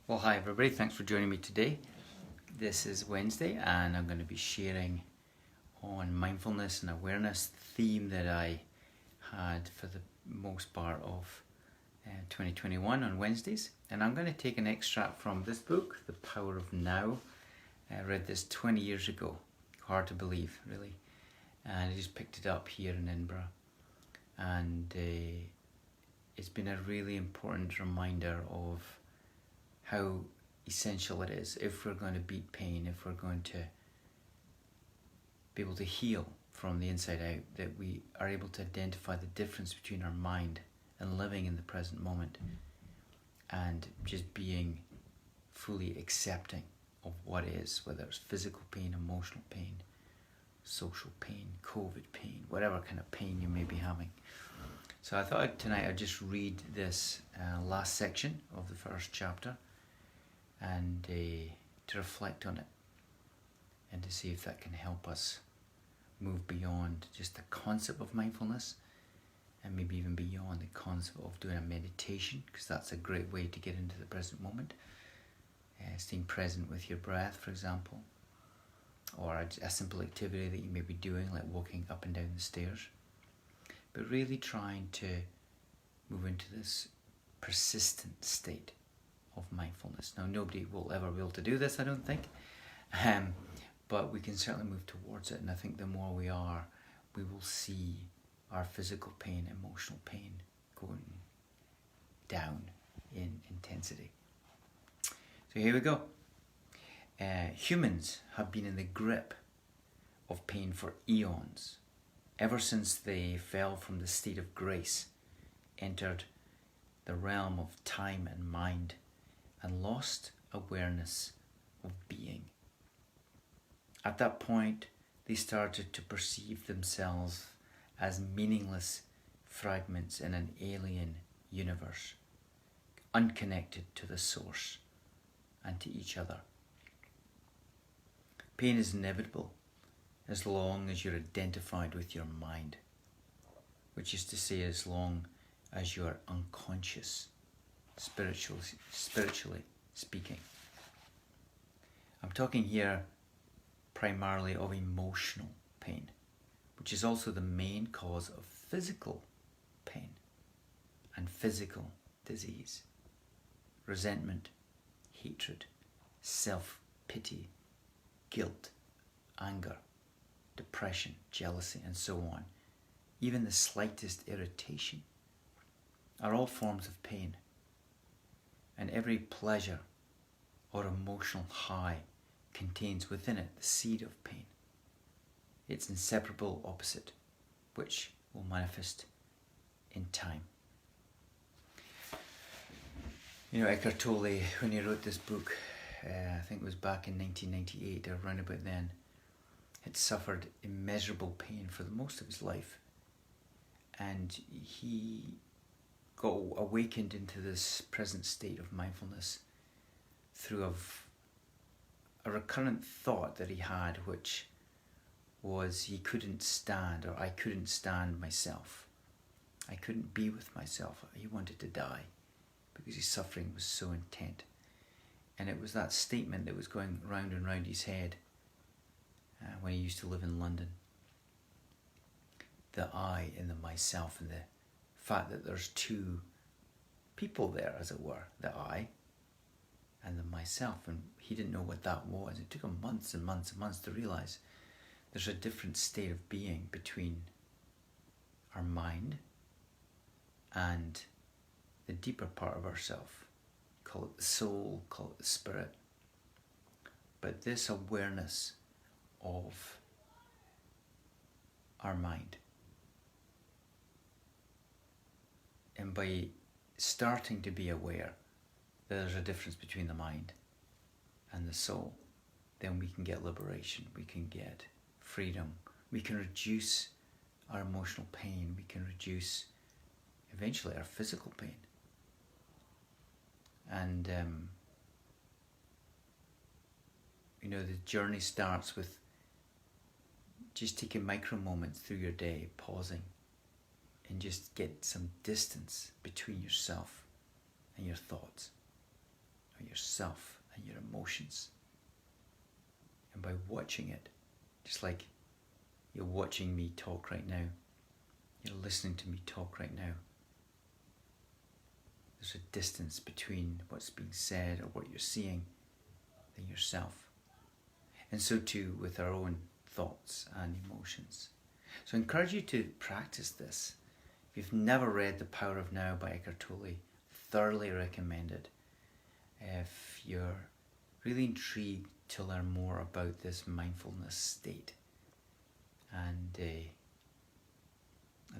Well, hi everybody, thanks for joining me today. This is Wednesday and I'm going to be sharing on mindfulness and awareness, theme that I had for the most part of 2021 on Wednesdays. And I'm going to take an extract from this book, The Power of Now. I read this 20 years ago, hard to believe really, and I just picked it up here in Edinburgh. And it's been a really important reminder of how essential it is if we're going to beat pain, if we're going to be able to heal from the inside out, that we are able to identify the difference between our mind and living in the present moment and just being fully accepting of what is, whether it's physical pain, emotional pain, social pain, COVID pain, whatever kind of pain you may be having. So I thought tonight I'd just read this last section of the first chapter and to reflect on it and to see if that can help us move beyond just the concept of mindfulness and maybe even beyond the concept of doing a meditation, because that's a great way to get into the present moment. Staying present with your breath, for example, or a simple activity that you may be doing like walking up and down the stairs, but really trying to move into this persistent state of mindfulness. Now, nobody will ever be able to do this, I don't think, but we can certainly move towards it. And I think the more we are, we will see our physical pain, emotional pain going down in intensity. So here we go. Humans have been in the grip of pain for eons, ever since they fell from the state of grace, entered the realm of time and mind, and lost awareness of being. At that point, they started to perceive themselves as meaningless fragments in an alien universe, unconnected to the source and to each other. Pain is inevitable as long as you're identified with your mind, which is to say, as long as you're unconscious, spiritually speaking. I'm talking here primarily of emotional pain, which is also the main cause of physical pain and physical disease, resentment, hatred, self-pity, guilt, anger, depression, jealousy, and so on. Even the slightest irritation are all forms of pain. And every pleasure or emotional high contains within it the seed of pain, its inseparable opposite, which will manifest in time. You know, Eckhart Tolle, when he wrote this book, I think it was back in 1998 or around about then, had suffered immeasurable pain for the most of his life. And he got awakened into this present state of mindfulness through a recurrent thought that he had, which was he couldn't stand, or I couldn't stand myself. I couldn't be with myself. He wanted to die because his suffering was so intense. And it was that statement that was going round and round his head when he used to live in London. The I and the myself, and the fact that there's two people there, as it were, the I and the myself, and he didn't know what that was. It took him months and months and months to realize there's a different state of being between our mind and the deeper part of ourself. Call it the soul, call it the spirit. But this awareness of our mind, and by starting to be aware that there's a difference between the mind and the soul, then we can get liberation, we can get freedom, we can reduce our emotional pain, we can reduce eventually our physical pain. And you know, the journey starts with just taking micro moments through your day, pausing, and just get some distance between yourself and your thoughts. about yourself and your emotions. And by watching it, just like you're watching me talk right now, you're listening to me talk right now, there's a distance between what's being said or what you're seeing than yourself. And so too with our own thoughts and emotions. So I encourage you to practice this. If you've never read The Power of Now by Eckhart Tolle, thoroughly recommend it. If you're really intrigued to learn more about this mindfulness state, and I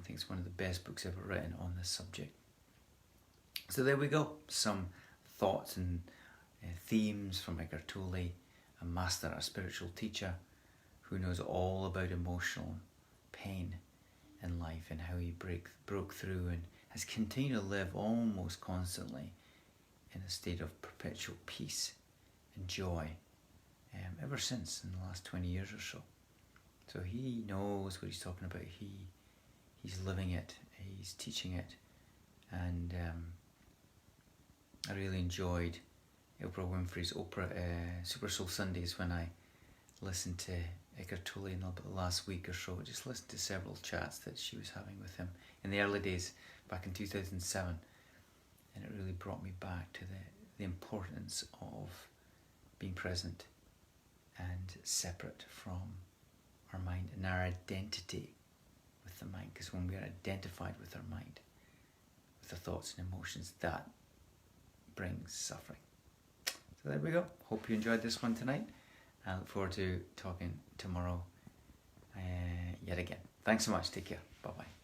think it's one of the best books ever written on this subject. So there we go, some thoughts and themes from Eckhart Tolle, a master, a spiritual teacher who knows all about emotional pain in life and how he broke through and has continued to live almost constantly in a state of perpetual peace and joy ever since, in the last 20 years or so. So he knows what he's talking about. He's living it, he's teaching it, and I really enjoyed Oprah Winfrey's Super Soul Sundays when I listened to Eckhart Tolle in the last week or so. I just listened to several chats that she was having with him in the early days, back in 2007, and it really brought me back to the importance of being present and separate from our mind and our identity with the mind. Because when we are identified with our mind, with the thoughts and emotions, that brings suffering. So there we go. Hope you enjoyed this one tonight. I look forward to talking tomorrow yet again. Thanks so much. Take care. Bye-bye.